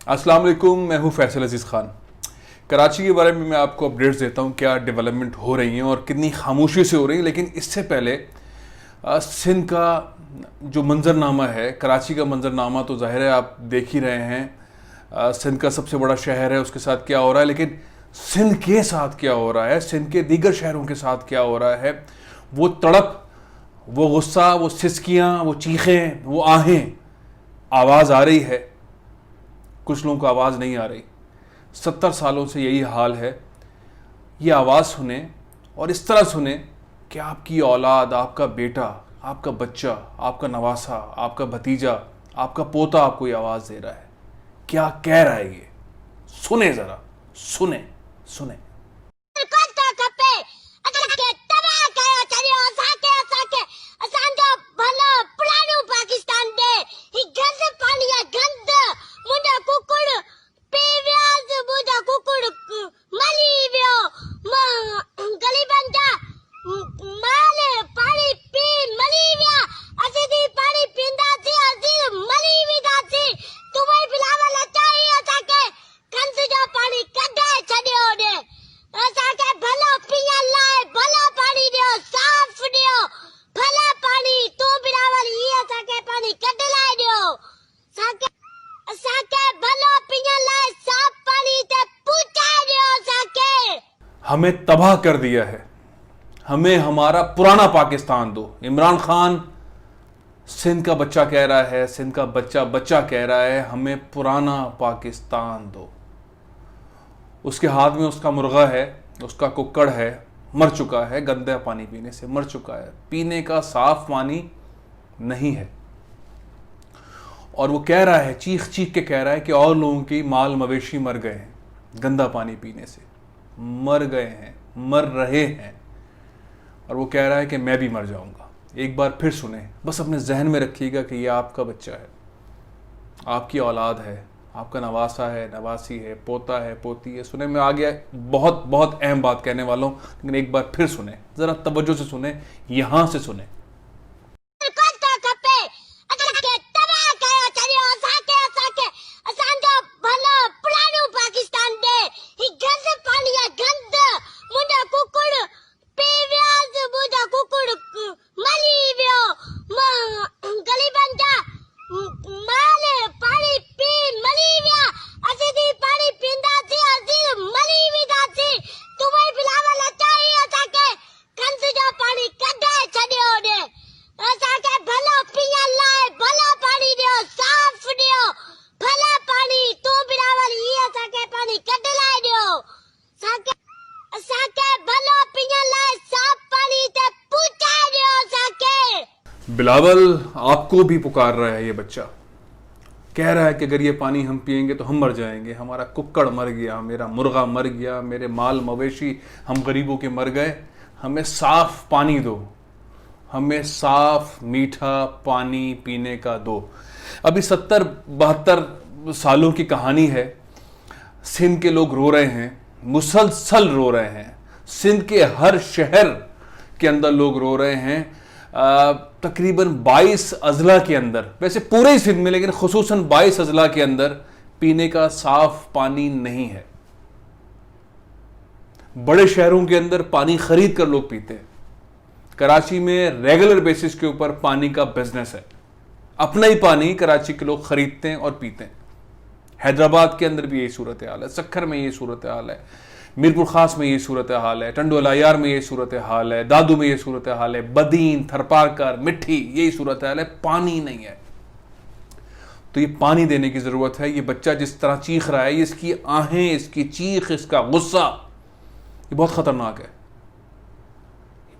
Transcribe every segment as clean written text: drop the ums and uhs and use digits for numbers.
अस्सलाम वालेकुम, मैं हूं फैसल अजीज़ ख़ान। कराची के बारे में मैं आपको अपडेट्स देता हूं, क्या डेवलपमेंट हो रही हैं और कितनी खामोशी से हो रही हैं। लेकिन इससे पहले सिंध का जो मंजरनामा है, कराची का मंजरनामा तो ज़ाहिर है आप देख ही रहे हैं। सिंध का सबसे बड़ा शहर है, उसके साथ क्या हो रहा है। लेकिन सिंध के साथ क्या हो रहा है, सिंध के दीगर शहरों के साथ क्या हो रहा है, वो तड़प, वो गुस्सा, वो सिसकियाँ, वो चीखें, वो आहें, आवाज़ आ रही है। कुछ लोगों को आवाज़ नहीं आ रही। 70 सालों से यही हाल है। ये आवाज़ सुने और इस तरह सुने कि आपकी औलाद, आपका बेटा, आपका बच्चा, आपका नवासा, आपका भतीजा, आपका पोता आपको ये आवाज़ दे रहा है। क्या कह रहा है ये? सुने ज़रा, सुने सुने। हमें तबाह कर दिया है, हमें हमारा पुराना पाकिस्तान दो। इमरान खान सिंध का बच्चा कह रहा है, सिंध का बच्चा बच्चा कह रहा है, हमें पुराना पाकिस्तान दो। उसके हाथ में उसका मुर्गा है, उसका कुक्कड़ है, मर चुका है, गंदा पानी पीने से मर चुका है, पीने का साफ पानी नहीं है। और वो कह रहा है, चीख चीख के कह रहा है कि और लोगों की माल मवेशी मर गए हैं, गंदा पानी पीने से मर गए हैं, मर रहे हैं। और वो कह रहा है कि मैं भी मर जाऊंगा। एक बार फिर सुने, बस अपने जहन में रखिएगा कि ये आपका बच्चा है, आपकी औलाद है, आपका नवासा है, नवासी है, पोता है, पोती है। सुने, मैं आ गया, बहुत बहुत अहम बात कहने वाला हूँ, लेकिन एक बार फिर सुने, ज़रा तवज्जो से सुने, यहाँ से सुने। बिलावल आपको भी पुकार रहा है ये बच्चा, कह रहा है कि अगर ये पानी हम पिएंगे तो हम मर जाएंगे, हमारा कुक्कड़ मर गया, मेरा मुर्गा मर गया, मेरे माल मवेशी हम गरीबों के मर गए, हमें साफ पानी दो, हमें साफ मीठा पानी पीने का दो। अभी 70-72 सालों की कहानी है। सिंध के लोग रो रहे हैं, मुसलसल रो रहे हैं। सिंध के हर शहर के अंदर लोग रो रहे हैं। तकरीबन 22 अजला के अंदर, वैसे पूरे ही सिंध में, लेकिन खुसूसन 22 अजला के अंदर पीने का साफ पानी नहीं है। बड़े शहरों के अंदर पानी खरीद कर लोग पीते हैं। कराची में रेगुलर बेसिस के ऊपर पानी का बिजनेस है। अपना ही पानी कराची के लोग खरीदते हैं और पीते हैं। हैदराबाद के अंदर भी यही सूरत हाल है, सक्खर में यही सूरत हाल है, मीरपुर खास में ये सूरत हाल है, टंडो अलायार में ये सूरत हाल है, दादू में ये सूरत हाल है, बदीन, थरपारकर, मिट्टी, यही सूरत हाल है। पानी नहीं है, तो ये पानी देने की ज़रूरत है। ये बच्चा जिस तरह चीख रहा है, इसकी आहें, इसकी चीख, इसका गुस्सा, ये बहुत ख़तरनाक है,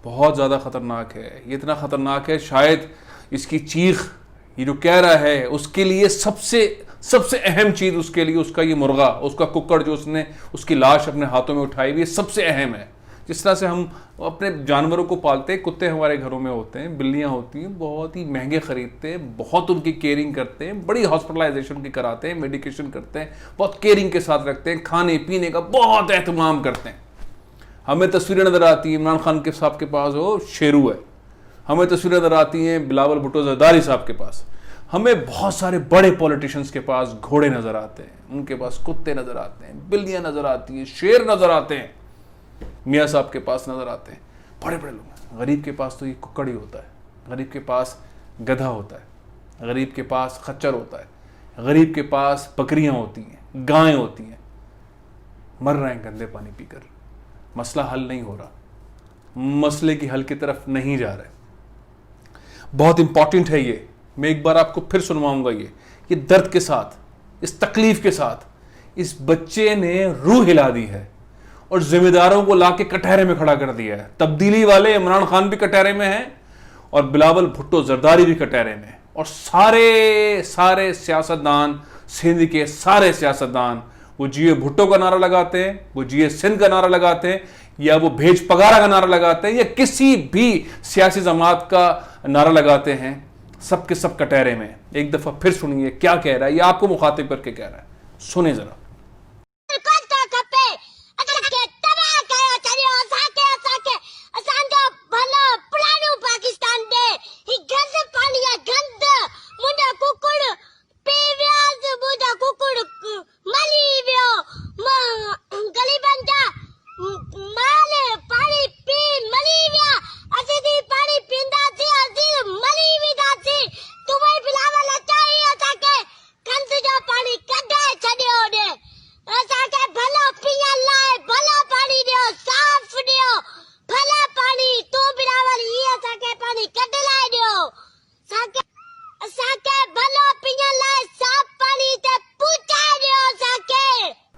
बहुत ज़्यादा ख़तरनाक है। ये इतना ख़तरनाक है, शायद इसकी चीख, ये जो कह रहा है, उसके लिए सबसे अहम चीज़ उसके लिए उसका ये मुर्गा, उसका कुक्कड़ जो उसने उसकी लाश अपने हाथों में उठाई हुई है, सबसे अहम है। जिस तरह से हम अपने जानवरों को पालते हैं, कुत्ते हमारे घरों में होते हैं, बिल्लियां होती हैं, बहुत ही महंगे ख़रीदते हैं, बहुत उनकी केयरिंग करते हैं, बड़ी हॉस्पिटलाइजेशन की कराते हैं, मेडिकेशन करते हैं, बहुत केयरिंग के साथ रखते हैं, खाने पीने का बहुत एहतमाम करते हैं। हमें तस्वीरें नज़र आती हैं इमरान खान के साहब के पास, वो शेरू है। हमें तस्वीरें नज़र आती हैं बिलावल भुट्टो ज़रदारी साहब के पास। हमें बहुत सारे बड़े पॉलिटिशियंस के पास घोड़े नजर आते हैं, उनके पास कुत्ते नजर आते हैं, बिल्लियां नजर आती हैं, शेर नजर आते हैं, मियाँ साहब के पास नजर आते हैं, बड़े बड़े लोग। गरीब के पास तो ये कुक्कड़ ही होता है, गरीब के पास गधा होता है, गरीब के पास खच्चर होता है, गरीब के पास बकरियां होती हैं, गायें होती हैं। मर रहे हैं गंदे पानी पीकर, मसला हल नहीं हो रहा, मसले की हल की तरफ नहीं जा रहे। बहुत इंपॉर्टेंट है ये, मैं एक बार आपको फिर सुनवाऊंगा ये दर्द के साथ, इस तकलीफ के साथ। इस बच्चे ने रूह हिला दी है और जिम्मेदारों को लाके कटहरे में खड़ा कर दिया है। तब्दीली वाले इमरान खान भी कटहरे में हैं और बिलावल भुट्टो जरदारी भी कटहरे में, और सारे सारे सियासतदान, सिंध के सारे सियासतदान, वो जिए भुट्टो का नारा लगाते हैं, वो जिए सिंध का नारा लगाते हैं, या वो भेज पगारा का नारा लगाते हैं, या किसी भी सियासी जमात का नारा लगाते हैं, सब के सब कटहरे में। एक दफा फिर सुनिए क्या कह रहा है, ये आपको मुखातिब करके कह रहा है, सुने जरा।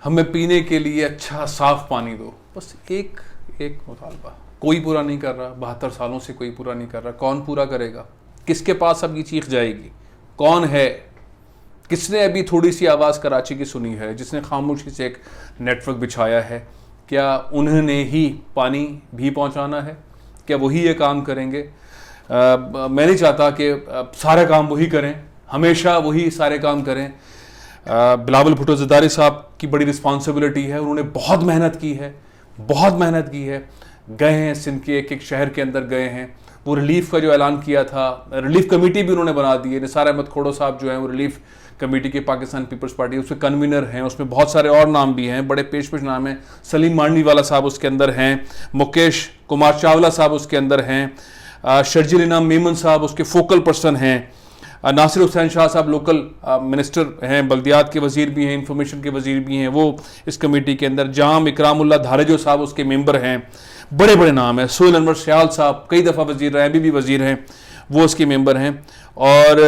हमें पीने के लिए अच्छा साफ पानी दो, बस एक मुतालबा। कोई पूरा नहीं कर रहा, 72 सालों से कोई पूरा नहीं कर रहा। कौन पूरा करेगा? किसके पास अब ये चीख जाएगी? कौन है? किसने अभी थोड़ी सी आवाज़ कराची की सुनी है? जिसने खामोशी से एक नेटवर्क बिछाया है? क्या उन्होंने ही पानी भी पहुंचाना है? क्या वही ये काम करेंगे? मैं नहीं चाहता कि सारे काम वही करें, हमेशा वही सारे काम करें। बिलावल भुट्टो जरदारी साहब की बड़ी रिस्पॉन्सिबिलिटी है, उन्होंने बहुत मेहनत की है, बहुत मेहनत की है। गए हैं सिंध के एक शहर के अंदर गए हैं, वो रिलीफ का जो ऐलान किया था, रिलीफ कमेटी भी उन्होंने बना दी है। निसार अहमद खोड़ो साहब जो हैं वो रिलीफ कमेटी के पाकिस्तान पीपल्स पार्टी उसके कन्वीनर हैं, उसमें बहुत सारे और नाम भी हैं, बड़े पेश नाम हैं। सलीम मांडीवाला साहब उसके अंदर हैं, मुकेश कुमार चावला साहब उसके अंदर हैं, शर्जील इनाम मेमन साहब उसके फोकल पर्सन हैं, नासिर हुसैन शाह साहब लोकल मिनिस्टर हैं, बल्दियात के वजीर भी हैं, इंफॉर्मेशन के वजीर भी हैं, वो इस कमेटी के अंदर। जाम इकरामुल्ला धारेजो साहब उसके मेंबर हैं, बड़े बड़े नाम हैं। सोहेल अनवर सयाल साहब कई दफ़ा वजीर रहे, अभी भी वजीर हैं, वो उसके मेंबर हैं। और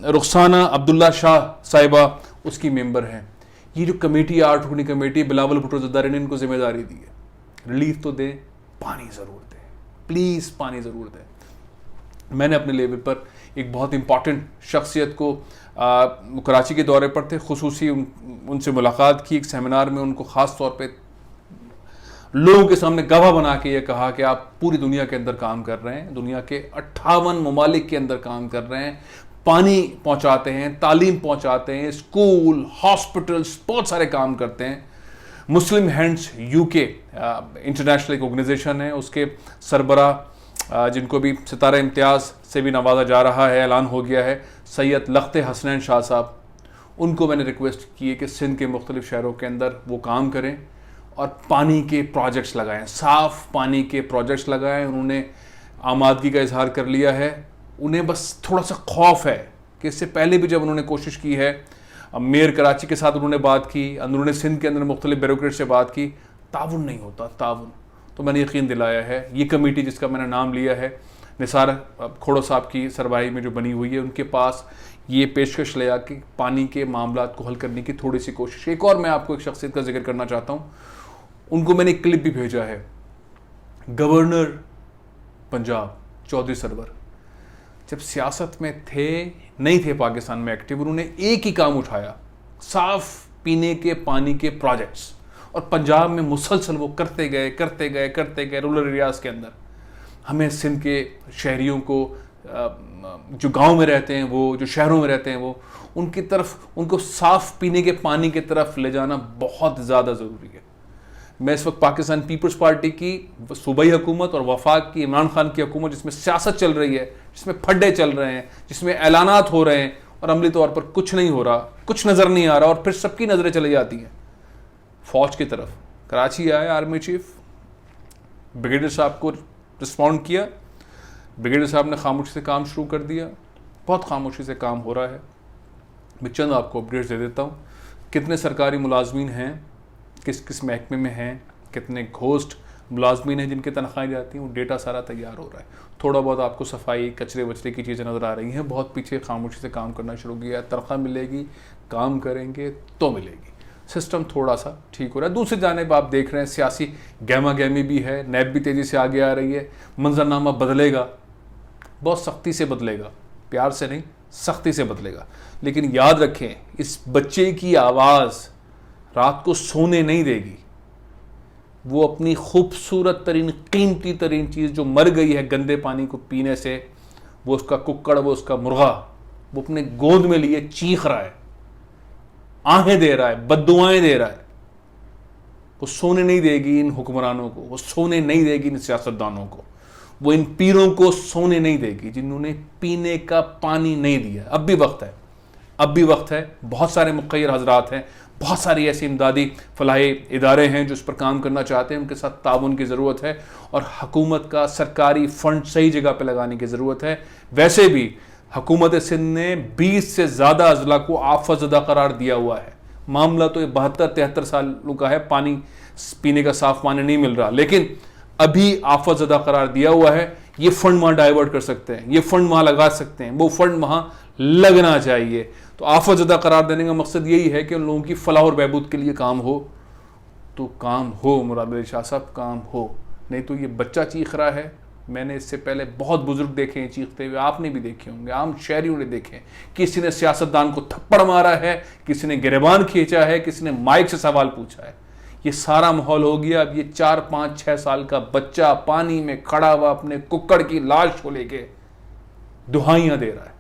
रुखसाना अब्दुल्ला शाह साहिबा उसकी मेंबर हैं। ये जो कमेटी, 8 रुकनी कमेटी, बिलावल भुट्टो जरदारी ने इनको जिम्मेदारी दी है। रिलीफ तो दें, पानी ज़रूर दें, प्लीज़ पानी ज़रूर दें। मैंने अपने लेवल पर एक बहुत इंपॉर्टेंट शख्सियत को कराची के दौरे पर थे, खुसूसी उनसे मुलाकात की एक सेमिनार में। उनको ख़ास तौर पे लोगों के सामने गवाह बना के ये कहा कि आप पूरी दुनिया के अंदर काम कर रहे हैं, दुनिया के 58 ममालिक के अंदर काम कर रहे हैं, पानी पहुंचाते हैं, तालीम पहुंचाते हैं, स्कूल, हॉस्पिटल्स, बहुत सारे काम करते हैं। मुस्लिम हैंड्स यूके इंटरनेशनल एक ऑर्गेनाइजेशन है, उसके सरबरा जिनको भी सितारा इम्तियाज़ से भी नवाजा जा रहा है, ऐलान हो गया है, सैयद लख्त हसनैन शाह साहब, उनको मैंने रिक्वेस्ट की है कि सिंध के मुख्तलिफ शहरों के अंदर वो काम करें और पानी के प्रोजेक्ट्स लगाएं, साफ़ पानी के प्रोजेक्ट्स लगाएं। उन्होंने आमादगी का इजहार कर लिया है। उन्हें बस थोड़ा सा खौफ है कि इससे पहले भी जब उन्होंने कोशिश की है, मेयर कराची के साथ उन्होंने बात की, अंदरूनी सिंध के अंदर मुख्तलिफ ब्यूरोक्रेट से बात की, ताउन नहीं होता, ताउन। तो मैंने यकीन दिलाया है ये कमेटी जिसका मैंने नाम लिया है, निसार खोड़ो साहब की सरवाही में जो बनी हुई है, उनके पास ये पेशकश ले आके पानी के मामलात को हल करने की थोड़ी सी कोशिश। एक और मैं आपको एक शख्सियत का जिक्र करना चाहता हूँ, उनको मैंने एक क्लिप भी भेजा है। गवर्नर पंजाब चौधरी सरवर जब सियासत में थे, नहीं थे पाकिस्तान में एक्टिव, उन्होंने एक ही काम उठाया, साफ पीने के पानी के प्रोजेक्ट्स, और पंजाब में मुसलसल वो करते गए रूरल एरियाज़ के अंदर। हमें सिंध के शहरियों को, जो गांव में रहते हैं वो, जो शहरों में रहते हैं वो, उनकी तरफ, उनको साफ़ पीने के पानी की तरफ ले जाना बहुत ज़्यादा ज़रूरी है। मैं इस वक्त पाकिस्तान पीपल्स पार्टी की सूबाई हुकूमत और वफाक की इमरान खान की हुकूमत, जिसमें सियासत चल रही है, जिसमें फड्डे चल रहे हैं, जिसमें ऐलानात हो रहे हैं, और अमली तौर पर कुछ नहीं हो रहा, कुछ नज़र नहीं आ रहा, और फिर सबकी नज़रें चली जाती हैं फौज की तरफ। कराची आए आर्मी चीफ, ब्रिगेडियर साहब को रिस्पॉन्ड किया, ब्रिगेडियर साहब ने खामोशी से काम शुरू कर दिया। बहुत खामोशी से काम हो रहा है। मैं चंद आपको अपडेट्स दे देता हूँ। कितने सरकारी मुलाजमीन हैं, किस किस महकमे में हैं, कितने घोस्ट मुलाजमीन हैं जिनकी तनख्वाहें जाती हैं, वो डेटा सारा तैयार हो रहा है। थोड़ा बहुत आपको सफाई कचरे वचरे की चीज़ें नज़र आ रही हैं। बहुत पीछे खामोशी से काम करना शुरू किया है। तनख्वाह मिलेगी, काम करेंगे तो मिलेगी। सिस्टम थोड़ा सा ठीक हो रहा है। दूसरी जानिब आप देख रहे हैं सियासी गहमा गहमी भी है, नैब भी तेज़ी से आगे आ रही है। मंजरनामा बदलेगा, बहुत सख्ती से बदलेगा, प्यार से नहीं, सख्ती से बदलेगा। लेकिन याद रखें, इस बच्चे की आवाज़ रात को सोने नहीं देगी। वो अपनी खूबसूरत तरीन, कीमती तरीन चीज़ जो मर गई है गंदे पानी को पीने से, वो उसका कुक्कड़, वो उसका मुर्गा, वो अपने गोद में लिए चीख रहा है, आहें दे रहा है, बद्दुआएं दे रहा है। वो सोने नहीं देगी इन हुक्मरानों को, वो सोने नहीं देगी इन सियासतदानों को, वो इन पीरों को सोने नहीं देगी जिन्होंने पीने का पानी नहीं दिया। अब भी वक्त है, अब भी वक्त है। बहुत सारे मुक़य्यर हजरात हैं, बहुत सारी ऐसी इमदादी फलाही इदारे हैं जो इस पर काम करना चाहते हैं। उनके साथ ताउन की ज़रूरत है और हुकूमत का सरकारी फ़ंड सही जगह पर लगाने की ज़रूरत है। वैसे भी हुकूमत सिंध ने 20 से ज़्यादा अजला को आफतज़दा करार दिया हुआ है। मामला तो ये 72-73 सालों का है, पानी पीने का साफ़ पानी नहीं मिल रहा, लेकिन अभी आफतज़दा करार दिया हुआ है। ये फ़ंड वहाँ डाइवर्ट कर सकते हैं, ये फ़ंड वहाँ लगा सकते हैं, वो फ़ंड वहाँ लगना चाहिए। तो आफतज़दा करार देने का मकसद यही है कि उन लोगों की फलाह और बहबूद के लिए काम हो, तो काम हो मुराद अली शाह साहब, काम हो। नहीं तो ये बच्चा चीख रहा है। मैंने इससे पहले बहुत बुजुर्ग देखे हैं चीखते हुए, आपने भी देखे होंगे, आम शहरियों ने देखे। किसी ने सियासतदान को थप्पड़ मारा है, किसी ने गिरबान खींचा है, किसी ने माइक से सवाल पूछा है। ये सारा माहौल हो गया। अब ये 4, 5, 6 साल का बच्चा पानी में खड़ा हुआ अपने कुक्कड़ की लाश को लेके दुहाइयां दे रहा है।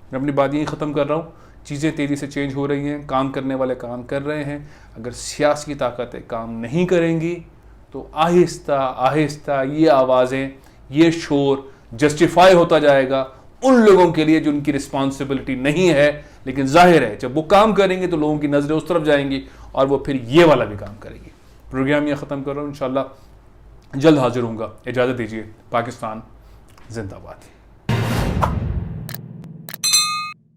मैं अपनी बात यही ख़त्म कर रहा हूँ। चीज़ें तेज़ी से चेंज हो रही हैं, काम करने वाले काम कर रहे हैं। अगर सियासी ताकतें काम नहीं करेंगी तो आहिस्ता आहिस्ता ये आवाज़ें, ये शोर जस्टिफाई होता जाएगा उन लोगों के लिए जिनकी रिस्पॉन्सिबिलिटी नहीं है। लेकिन जाहिर है जब वो काम करेंगे तो लोगों की नज़रें उस तरफ जाएंगी और वो फिर ये वाला भी काम करेंगी। प्रोग्राम ये ख़त्म कर रहा हूँ, इंशाल्लाह जल्द हाजिर होऊंगा। इजाज़त दीजिए। पाकिस्तान जिंदाबाद।